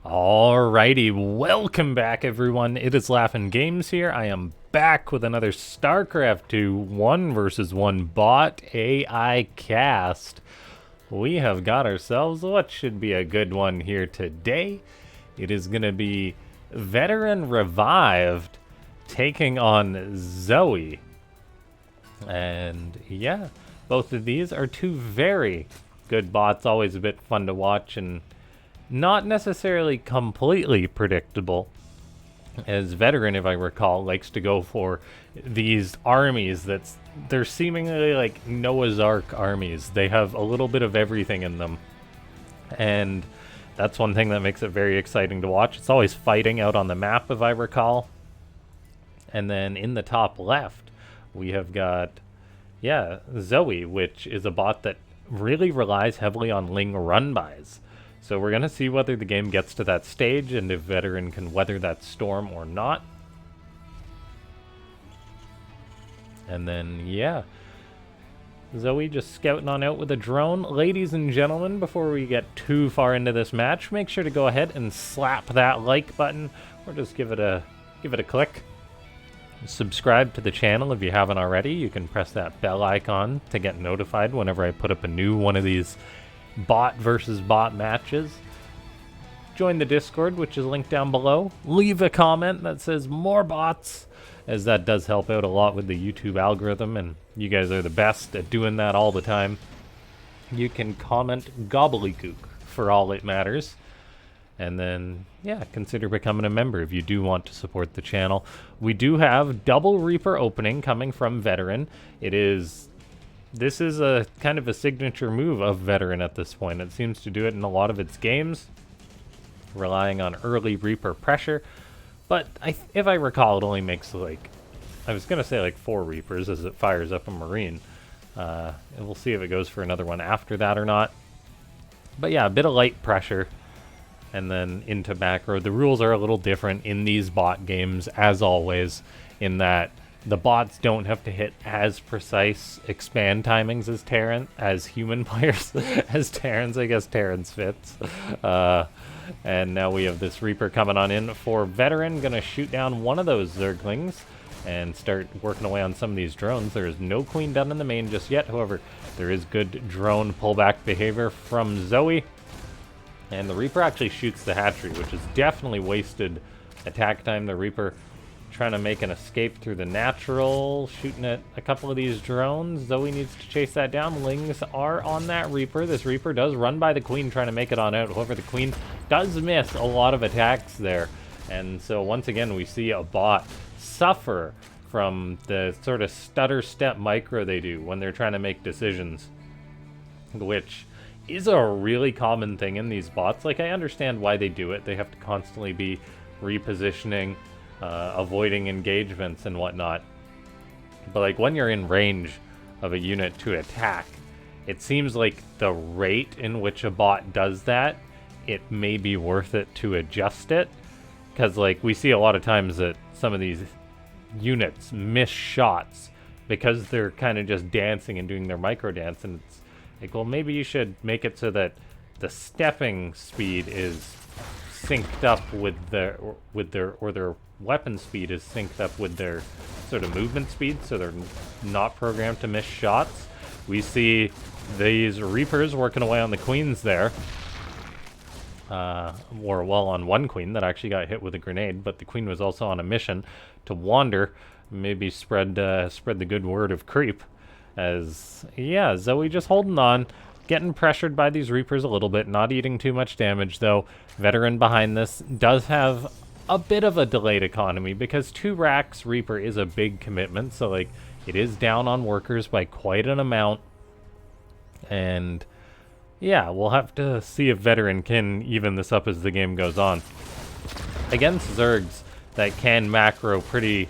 Alrighty, welcome back everyone. It is LaughNgamez here. I am back with another Starcraft 2 1 versus 1 bot AI cast. We have got ourselves what should be a good one here today. It is going to be VeTerran Revived taking on Zoe. And yeah, both of these are two very good bots, always a bit fun to watch and not necessarily completely predictable, as VeTerran, if I recall, likes to go for these armies they're seemingly like Noah's Ark armies. They have a little bit of everything in them, and that's one thing that makes it very exciting to watch. It's always fighting out on the map, if I recall. And then in the top left, we have got, Zoe, which is a bot that really relies heavily on Ling run-bys. So we're going to see whether the game gets to that stage and if VeTerran can weather that storm or not. And then, yeah, Zoe just scouting on out with a drone. Ladies and gentlemen, before we get too far into this match, make sure to go ahead and slap that like button, or just give it a click. Subscribe to the channel if you haven't already. You can press that bell icon to get notified whenever I put up a new one of these bot versus bot matches. Join the Discord, which is linked down below. Leave a comment that says more bots, as that does help out a lot with the YouTube algorithm, and you guys are the best at doing that all the time. You can comment gobbledygook for all it matters. And then, yeah, consider becoming a member if you do want to support the channel. We do have double Reaper opening coming from VeTerran. This is a kind of a signature move of VeTerran at this point. It seems to do it in a lot of its games, relying on early Reaper pressure. But if I recall, it only makes like, I was going to say like 4 Reapers as it fires up a Marine. And we'll see if it goes for another one after that or not. But yeah, a bit of light pressure and then into macro. The rules are a little different in these bot games, as always, in that the bots don't have to hit as precise expand timings as human players, as Terrans. I guess Terrans fits. And now we have this Reaper coming on in for VeTerran, gonna shoot down one of those Zerglings and start working away on some of these drones. There is no Queen done in the main just yet, however, there is good drone pullback behavior from Zoe. And the Reaper actually shoots the hatchery, which is definitely wasted attack time. The Reaper trying to make an escape through the natural, shooting at a couple of these drones. Zoe needs to chase that down. Lings are on that Reaper. This Reaper does run by the Queen trying to make it on out. However, the Queen does miss a lot of attacks there. And so once again, we see a bot suffer from the sort of stutter step micro they do when they're trying to make decisions, which is a really common thing in these bots. Like, I understand why they do it. They have to constantly be repositioning, avoiding engagements and whatnot. But like when you're in range of a unit to attack, it seems like the rate in which a bot does that, it may be worth it to adjust it. Because like we see a lot of times that some of these units miss shots because they're kind of just dancing and doing their micro dance, and it's like, well, maybe you should make it so that the stepping speed is synced up with their weapon speed is synced up with their sort of movement speed, so they're not programmed to miss shots. We see these Reapers working away on the Queens there. Or well, on one Queen that actually got hit with a grenade, but the Queen was also on a mission to wander, maybe spread the good word of creep. As, yeah, Zoe just holding on, getting pressured by these Reapers a little bit, not eating too much damage, though. VeTerran behind this does have a bit of a delayed economy, because 2 racks Reaper is a big commitment, so, like, it is down on workers by quite an amount. And, yeah, we'll have to see if VeTerran can even this up as the game goes on. Against Zergs that can macro pretty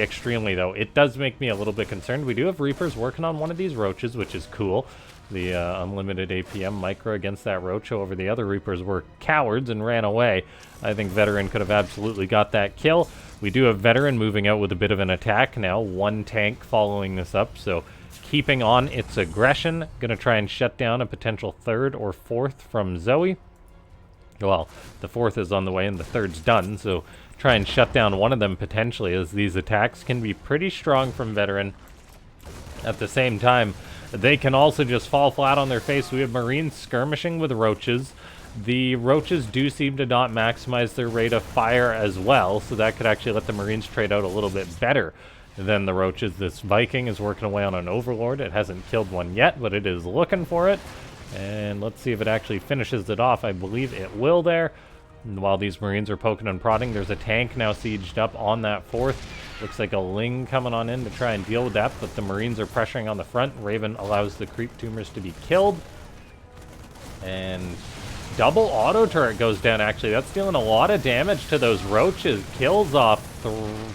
extremely, though, it does make me a little bit concerned. We do have Reapers working on one of these Roaches, which is cool. The unlimited APM micro against that Roach. However, the other Reapers were cowards and ran away. I think VeTerran could have absolutely got that kill. We do have VeTerran moving out with a bit of an attack now. 1 tank following this up, so keeping on its aggression. Gonna try and shut down a potential 3rd or 4th from Zoe. Well, the fourth is on the way and the third's done, so try and shut down one of them potentially, as these attacks can be pretty strong from Veteran. At the same time, they can also just fall flat on their face. We have Marines skirmishing with roaches. The roaches do seem to not maximize their rate of fire as well, so that could actually let the Marines trade out a little bit better than the roaches. This Viking is working away on an Overlord. It hasn't killed one yet, but it is looking for it. And let's see if it actually finishes it off. I believe it will there. And while these Marines are poking and prodding, there's a tank now sieged up on that fourth. Looks like a Ling coming on in to try and deal with that, but the Marines are pressuring on the front. Raven allows the creep tumors to be killed. And double auto turret goes down, actually. That's dealing a lot of damage to those roaches. Kills off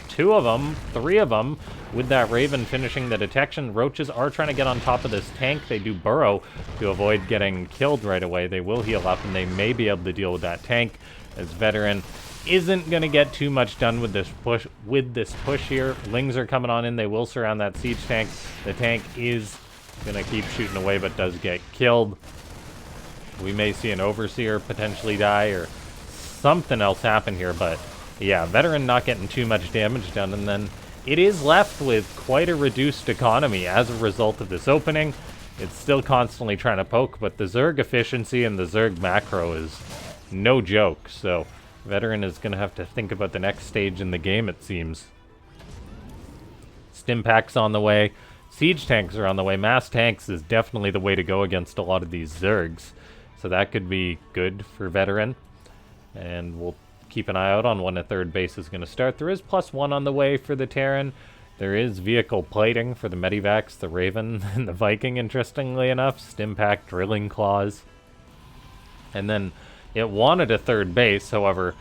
three of them, with that Raven finishing the detection. Roaches are trying to get on top of this tank. They do burrow to avoid getting killed right away. They will heal up, and they may be able to deal with that tank, as Veteran isn't going to get too much done with this push here. Lings are coming on in. They will surround that siege tank. The tank is going to keep shooting away, but does get killed. We may see an Overseer potentially die or something else happen here, but yeah, Veteran not getting too much damage done, and then it is left with quite a reduced economy as a result of this opening. It's still constantly trying to poke, but the Zerg efficiency and the Zerg macro is no joke, so Veteran is going to have to think about the next stage in the game, it seems. Stimpak's on the way. Siege tanks are on the way. Mass tanks is definitely the way to go against a lot of these Zergs, so that could be good for Veteran. And we'll keep an eye out on when a third base is going to start. There is +1 on the way for the Terran. There is vehicle plating for the Medivacs, the Raven, and the Viking, interestingly enough. Stimpak, drilling claws. And then it wanted a third base, however,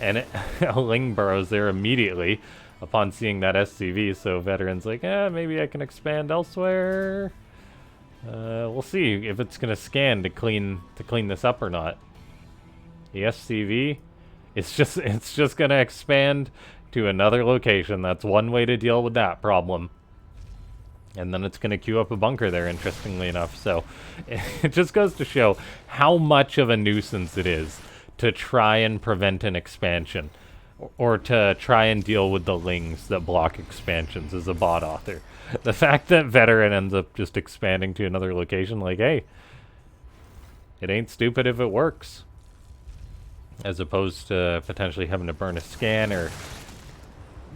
and a Ling burrows there immediately upon seeing that SCV, so Veteran's like, maybe I can expand elsewhere. We'll see if it's going to scan to clean this up or not. The SCV, it's just going to expand to another location. That's one way to deal with that problem. And then it's going to queue up a bunker there, interestingly enough. So it just goes to show how much of a nuisance it is to try and prevent an expansion, or to try and deal with the Lings that block expansions as a bot author. The fact that Veteran ends up just expanding to another location, like, hey, it ain't stupid if it works. As opposed to potentially having to burn a scan or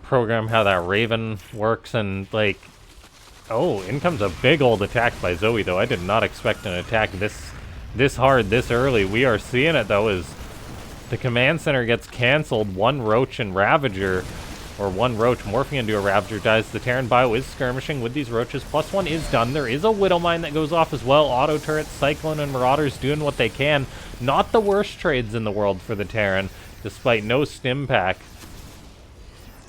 program how that Raven works, and like, oh, in comes a big old attack by Zoe, though. I did not expect an attack this hard, this early. We are seeing it, though, as the command center gets canceled. One Roach and Ravager, or one Roach morphing into a Ravager, dies. The Terran bio is skirmishing with these Roaches. +1 is done. There is a Widow Mine that goes off as well. Auto turrets, Cyclone, and Marauders doing what they can. Not the worst trades in the world for the Terran, despite no Stimpak.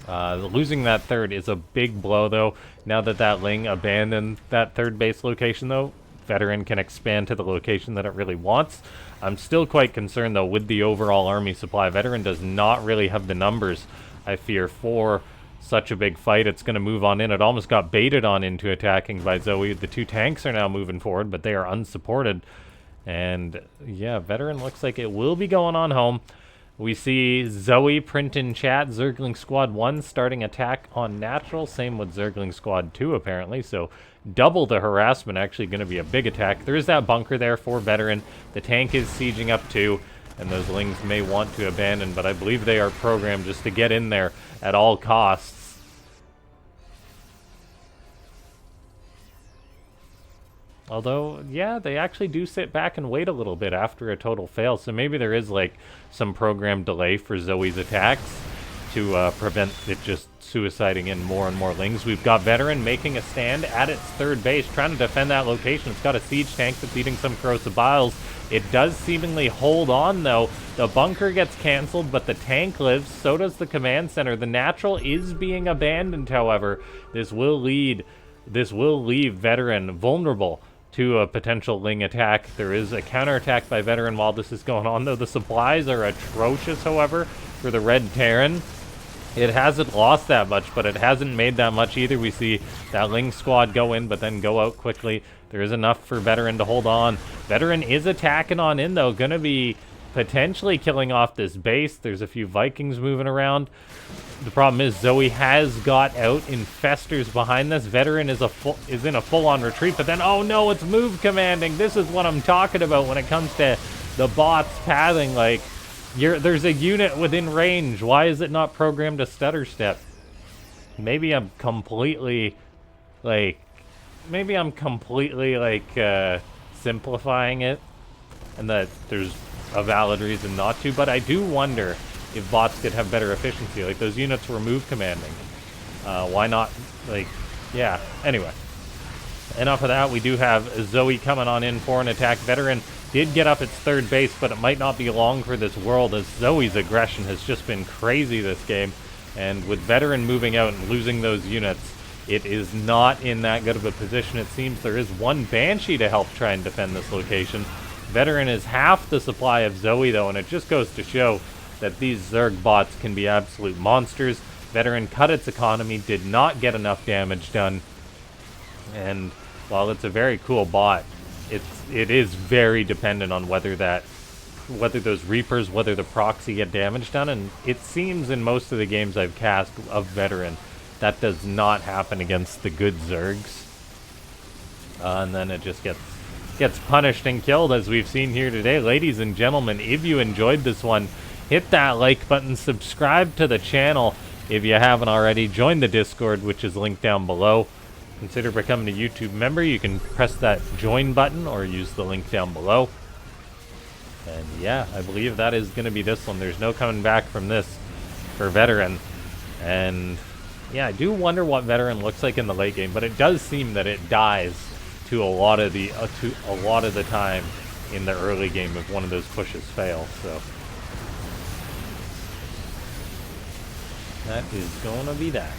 Losing that third is a big blow, though. Now that that Ling abandoned that third base location, though, Veteran can expand to the location that it really wants. I'm still quite concerned, though, with the overall army supply. Veteran does not really have the numbers, I fear, for such a big fight. It's going to move on in. It almost got baited on into attacking by Zoe. The two tanks are now moving forward, but they are unsupported. And yeah, Veteran looks like it will be going on home. We see Zoe print in chat, Zergling Squad 1 starting attack on natural. Same with Zergling Squad 2, apparently. So double the harassment, actually going to be a big attack. There is that bunker there for Veteran. The tank is sieging up too, and those Lings may want to abandon, but I believe they are programmed just to get in there at all costs. Although, yeah, they actually do sit back and wait a little bit after a total fail, so maybe there is, like, some programmed delay for Zoe's attacks to prevent it just suiciding in more and more Lings. We've got Veteran making a stand at its third base, trying to defend that location. It's got a siege tank that's eating some corrosive biles. It does seemingly hold on, though. The bunker gets canceled, but the tank lives. So does the command center. The natural is being abandoned, however. This will leave Veteran vulnerable to a potential Ling attack. There is a counterattack by Veteran while this is going on, though. The supplies are atrocious, however, for the Red Terran. It hasn't lost that much, but it hasn't made that much either. We see that Ling squad go in, but then go out quickly. There is enough for Veteran to hold on. Veteran is attacking on in, though. Gonna be potentially killing off this base. There's a few Vikings moving around. The problem is Zoe has got out. Infestors behind this. VeTerran is in a full-on retreat, but then, oh no, it's move commanding. This is what I'm talking about when it comes to the bots pathing. Like, there's a unit within range. Why is it not programmed to stutter step? Maybe I'm completely, like, simplifying it, and that there's a valid reason not to, but I do wonder if bots could have better efficiency. Like, those units were move commanding. Why not, like, yeah. Anyway, enough of that. We do have Zoe coming on in for an attack. VeTerran did get up its third base, but it might not be long for this world, as Zoe's aggression has just been crazy this game. And with VeTerran moving out and losing those units, it is not in that good of a position. It seems there is one Banshee to help try and defend this location. VeTerran is half the supply of Zoe, though, and it just goes to show that these Zerg bots can be absolute monsters. VeTerran cut its economy, did not get enough damage done, and while it's a very cool bot, it is very dependent on whether those Reapers, whether the proxy get damage done, and it seems in most of the games I've cast of VeTerran, that does not happen against the good Zergs. And then it just gets punished and killed, as we've seen here today. Ladies and gentlemen, if you enjoyed this one, hit that like button, subscribe to the channel if you haven't already, join the Discord, which is linked down below. Consider becoming a YouTube member. You can press that join button or use the link down below. And yeah, I believe that is going to be this one. There's no coming back from this for VeTerran. And yeah, I do wonder what VeTerran looks like in the late game, but it does seem that it dies to a lot of the time in the early game if one of those pushes fails. So that is going to be that.